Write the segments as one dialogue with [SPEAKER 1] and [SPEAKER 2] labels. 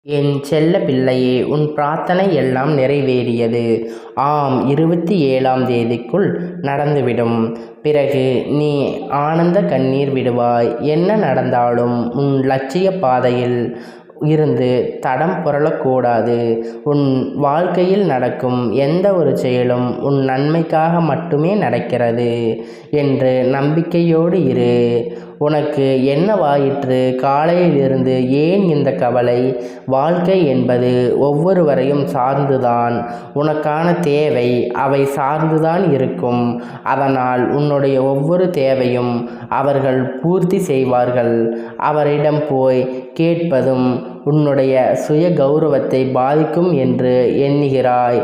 [SPEAKER 1] என் செல்ல பிள்ளையே, உன் பிரார்த்தனை எல்லாம் நிறைவேறியது. ஆம், 27ஆம் தேதிக்குள் நடந்துவிடும். பிறகு நீ ஆனந்த கண்ணீர் விடுவாய். என்ன நடந்தாலும் உன் லட்சிய பாதையில் இருந்து தடம் புரளக்கூடாது. உன் வாழ்க்கையில் நடக்கும் எந்த ஒரு செயலும் உன் நன்மைக்காக மட்டுமே நடக்கிறது என்று நம்பிக்கையோடு இரு. உனக்கு என்னவாயிற்று? காலையிலிருந்து ஏன் இந்த கவலை? வாழ்க்கை என்பது ஒவ்வொருவரையும் சார்ந்துதான். உனக்கான தேவை அவை சார்ந்துதான் இருக்கும். அதனால் உன்னுடைய ஒவ்வொரு தேவையும் அவர்கள் பூர்த்தி செய்வார்கள். அவரிடம் போய் கேட்பதும் உன்னுடைய சுய கௌரவத்தை பாதிக்கும் என்று எண்ணுகிறாய்.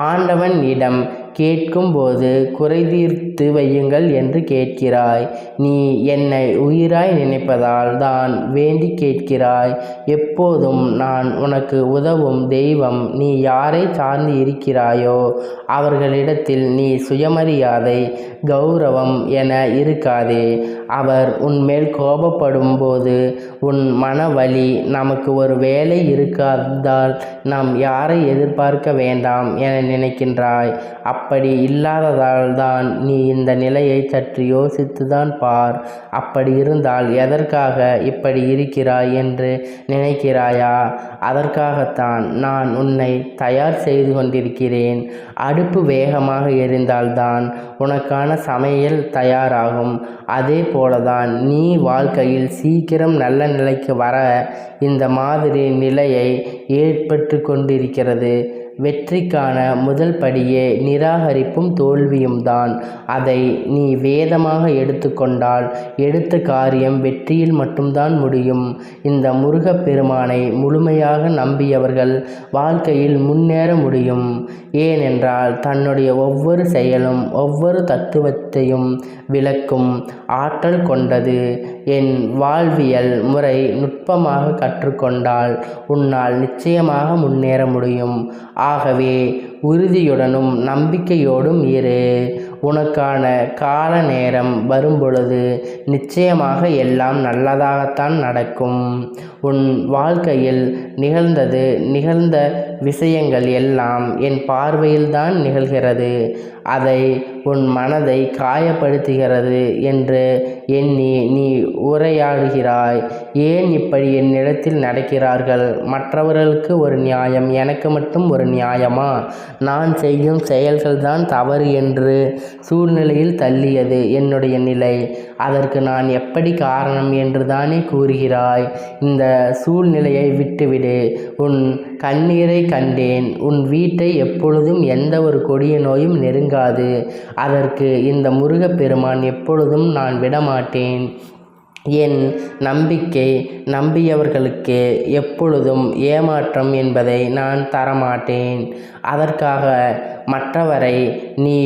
[SPEAKER 1] ஆண்டவன் இடம் கேட்கும்போது குறை தீர்த்து வையுங்கள் என்று கேட்கிறாய். நீ என்னை உயிராய் நினைப்பதால் தான் வேண்டி கேட்கிறாய். எப்போதும் நான் உனக்கு உதவும் தெய்வம். நீ யாரை சார்ந்து இருக்கிறாயோ அவர்களிடத்தில் நீ சுயமரியாதை, கௌரவம் என இருக்காதே. அவர் உன்மேல் கோபப்படும் போது உன் மனவலி, நமக்கு ஒரு வேலை இருக்காதால் நாம் யாரை எதிர்பார்க்க வேண்டாம் என நினைக்கின்றாய். அப்படி இல்லாததால் தான் நீ இந்த நிலையை சற்று யோசித்துதான் பார். அப்படி இருந்தால் எதற்காக இப்படி இருக்கிறாய் என்று நினைக்கிறாயா? அதற்காகத்தான் நான் உன்னை தயார் செய்து கொண்டிருக்கிறேன். அடுப்பு வேகமாக எரிந்தால்தான் உனக்கான சமையல் தயாராகும். அதே போலதான் நீ வாழ்க்கையில் சீக்கிரம் நல்ல நிலைக்கு வர இந்த மாதிரி நிலையை ஏற்பட்டு கொண்டிருக்கிறது. வெற்றிக்கான முதல் படியே நிராகரிப்பும் தோல்வியும் தான். அதை நீ வேதமாக எடுத்துக்கொண்டால் எடுத்த காரியம் வெற்றியில் மட்டும்தான் முடியும். இந்த முருகப்பெருமானை முழுமையாக நம்பியவர்கள் வாழ்க்கையில் முன்னேற முடியும். ஏனென்றால் தன்னுடைய ஒவ்வொரு செயலும் ஒவ்வொரு தத்துவத்தையும் விளக்கும் ஆற்றல் கொண்டது. என் வாழ்வியல் முறை நுட்பமாக கற்றுக்கொண்டால் உன்னால் நிச்சயமாக முன்னேற முடியும். ஆகவே உறுதியுடனும் நம்பிக்கையோடும் இரு. உனக்கான கால நேரம் வரும்பொழுது நிச்சயமாக எல்லாம் நல்லதாகத்தான் நடக்கும். உன் வாழ்க்கையில் நிகழ்ந்த விஷயங்கள் எல்லாம் என் பார்வையில்தான் நிகழ்கிறது. அதை உன் மனதை காயப்படுத்துகிறது என்று எண்ணி நீ உரையாடுகிறாய். ஏன் இப்படி என்னிடத்தில் நடக்கிறார்கள்? மற்றவர்களுக்கு ஒரு நியாயம், எனக்கு மட்டும் ஒரு நியாயமா? நான் செய்யும் செயல்கள்தான் தவறு என்று சூழ்நிலையில் தள்ளியது என்னுடைய நிலை. அதற்கு நான் எப்படி காரணம் என்று தானே கூறுகிறாய். இந்த சூழ்நிலையை விட்டுவிடு. உன் கண்ணீரை கண்டேன். உன் வீட்டை எப்பொழுதும் எந்த ஒரு கொடிய நோயும் நெருங்காது. அதற்கு இந்த முருகப்பெருமான் எப்பொழுதும் நான் விடமாட்டேன். என் நம்பிக்கை நம்பியவர்களுக்கு எப்பொழுதும் ஏமாற்றம் என்பதை நான் தரமாட்டேன். அதற்காக மற்றவரை நீ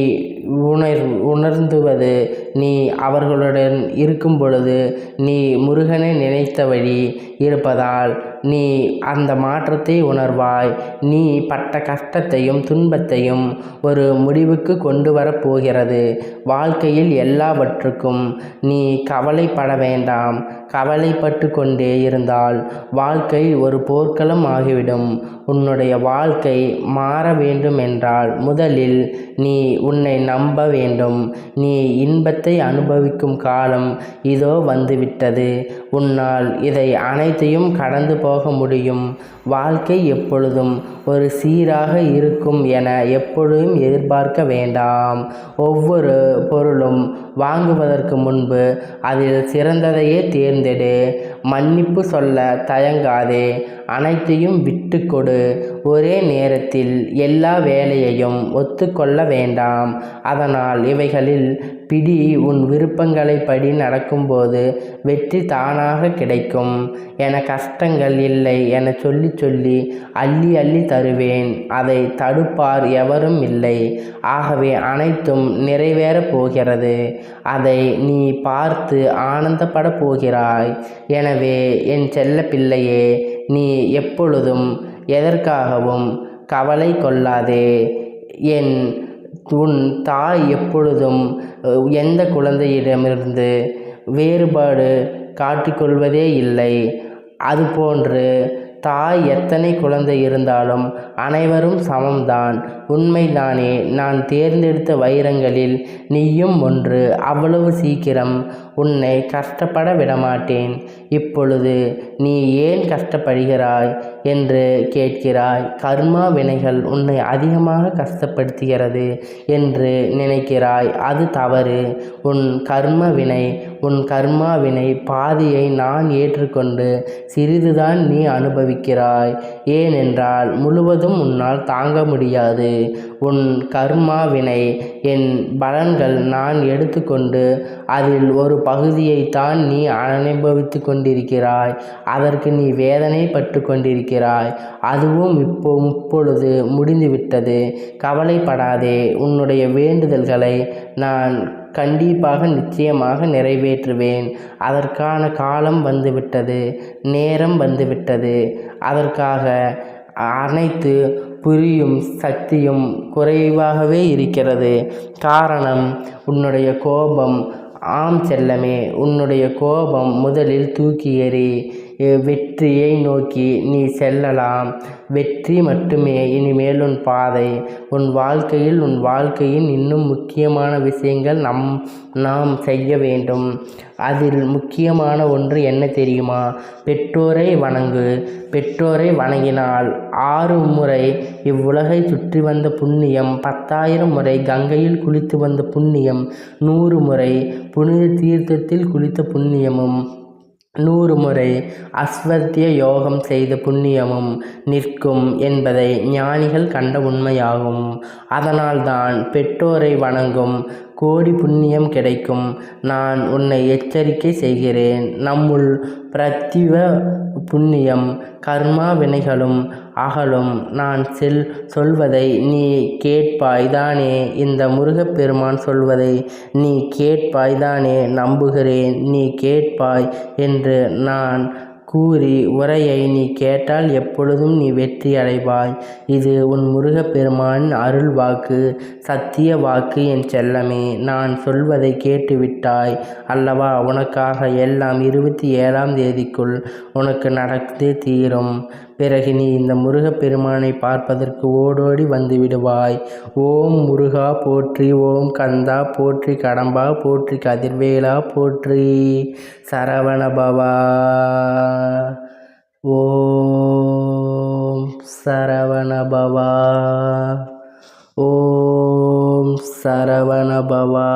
[SPEAKER 1] உணர்ந்துவது, நீ அவர்களுடன் இருக்கும் பொழுது நீ முருகனை நினைத்தபடி இருப்பதால் நீ அந்த மாற்றத்தை உணர்வாய். நீ பட்ட கஷ்டத்தையும் துன்பத்தையும் ஒரு முடிவுக்கு கொண்டு வரப்போகிறது. வாழ்க்கையில் எல்லாவற்றுக்கும் நீ கவலைப்பட வேண்டாம். கவலைப்பட்டு கொண்டே இருந்தால் வாழ்க்கை ஒரு போர்க்களம் ஆகிவிடும். உன்னுடைய வாழ்க்கை மாற வேண்டும் என்றால் முதலில் நீ உன்னை நம்ப வேண்டும். நீ இன்பத்தை அனுபவிக்கும் காலம் இதோ வந்துவிட்டது. உன்னால் இதை அனைத்தையும் கடந்து போக முடியும். வாழ்க்கை எப்பொழுதும் ஒரு சீராக இருக்கும் என எப்பொழுதும் எதிர்பார்க்க வேண்டாம். ஒவ்வொரு பொருளும் வாங்குவதற்கு முன்பு அதில் சிறந்ததையே தேர்ந்தெடு. மன்னிப்பு சொல்ல தயங்காதே. அனைத்தையும் விட்டு கொடு. ஒரே நேரத்தில் எல்லா வேலையையும் ஒத்துக்கொள்ள வேண்டாம். அதனால் இவைகளில் பிடி. உன் விருப்பங்களை படி நடக்கும்போது வெற்றி தானாக கிடைக்கும். என கஷ்டங்கள் இல்லை என சொல்லி சொல்லி அள்ளி அள்ளி தருவேன். அதை தடுப்பார் எவரும் இல்லை. ஆகவே அனைத்தும் நிறைவேறப் போகிறது. அதை நீ பார்த்து ஆனந்தப்பட போகிறாய். எனவே என் செல்ல பிள்ளையே, நீ எப்பொழுதும் எதற்காகவும் கவலை கொள்ளாதே. உன் தாய் எப்பொழுதும் எந்த குழந்தையிடமிருந்து வேறுபாடு காட்டிக்கொள்வதே இல்லை. அதுபோன்று தாய் எத்தனை குழந்தை இருந்தாலும் அனைவரும் சமம்தான். உண்மைதானே? நான் தேர்ந்தெடுத்த வைரங்களில் நீயும் ஒன்று. அவ்வளவு சீக்கிரம் உன்னை கஷ்டப்பட விடமாட்டேன். இப்பொழுது நீ ஏன் கஷ்டப்படுகிறாய் என்று கேட்கிறாய். கர்மா வினைகள் உன்னை அதிகமாக கஷ்டப்படுத்துகிறது என்று நினைக்கிறாய். அது தவறு. உன் கர்மா வினை பாதியை நான் ஏற்றுக்கொண்டு சிறிதுதான் நீ அனுபவிக்கிறாய். ஏனென்றால் முழுவதும் உன்னால் தாங்க முடியாது. உன் கர்மா வினை என் பலன்கள் நான் எடுத்துக்கொண்டு அதில் ஒரு பகுதியைத்தான் நீ அனுபவித்து கொண்டிருக்கிறாய். அதற்கு நீ வேதனைப்பட்டு கொண்டிருக்கிறாய். அதுவும் இப்பொழுது முடிந்துவிட்டது. கவலைப்படாதே. உன்னுடைய வேண்டுதல்களை நான் கண்டிப்பாக நிச்சயமாக நிறைவேற்றுவேன். அதற்கான காலம் வந்துவிட்டது, நேரம் வந்துவிட்டது. அதற்காக அனைத்து புரியும் சக்தியும் குறைவாகவே இருக்கிறது. காரணம் உன்னுடைய கோபம். ஆம் செல்லமே, உன்னுடைய கோபம் முதலில் தூக்கி எறி. வெற்றியை நோக்கி நீ செல்லலாம். வெற்றி மட்டுமே இனிமேல் உன் பாதை. உன் வாழ்க்கையின் இன்னும் முக்கியமான விஷயங்கள் நாம் செய்ய வேண்டும். அதில் முக்கியமான ஒன்று என்ன தெரியுமா? பெற்றோரை வணங்கு. பெற்றோரை வணங்கினால் 6 முறை இவ்வுலகை சுற்றி வந்த புண்ணியம், 10,000 முறை கங்கையில் குளித்து வந்த புண்ணியம், 100 முறை புனித தீர்த்தத்தில் குளித்த புண்ணியமும், 100 முறை அஸ்வத்திய யோகம் செய்த புண்ணியமும் நிற்கும் என்பதை ஞானிகள் கண்ட உண்மையாகும். அதனால்தான் பெற்றோரை வணங்கும் கோடி புண்ணியம் கிடைக்கும். நான் உன்னை எச்சரிக்கை செய்கிறேன். நம்முள் பிரத்திவ புண்ணியம் கர்மா வினைகளும் அகலும். நான் சொல்வதை நீ கேட்பாய்தானே? இந்த முருகப்பெருமான் சொல்வதை நீ கேட்பாய்தானே? நம்புகிறேன் நீ கேட்பாய் என்று நான் கூறி உரையை நீ கேட்டால் எப்பொழுதும் நீ வெற்றி அடைவாய். இது உன் முருகப்பெருமானின் அருள் வாக்கு, சத்திய வாக்கு. என் செல்லமே, நான் சொல்வதை கேட்டுவிட்டாய் அல்லவா? உனக்காக எல்லாம் 27ஆம் தேதிக்குள் உனக்கு நடந்தே தீரும். பிறகு நீ இந்த முருகப்பெருமானை பார்ப்பதற்கு ஓடோடி வந்து விடுவாய். ஓம் முருகா போற்றி, ஓம் கந்தா போற்றி, கடம்பா போற்றி, கதிர்வேலா போற்றி, சரவணபவா. ஓம் சரவணபவா. ஓம் சரவணபவா.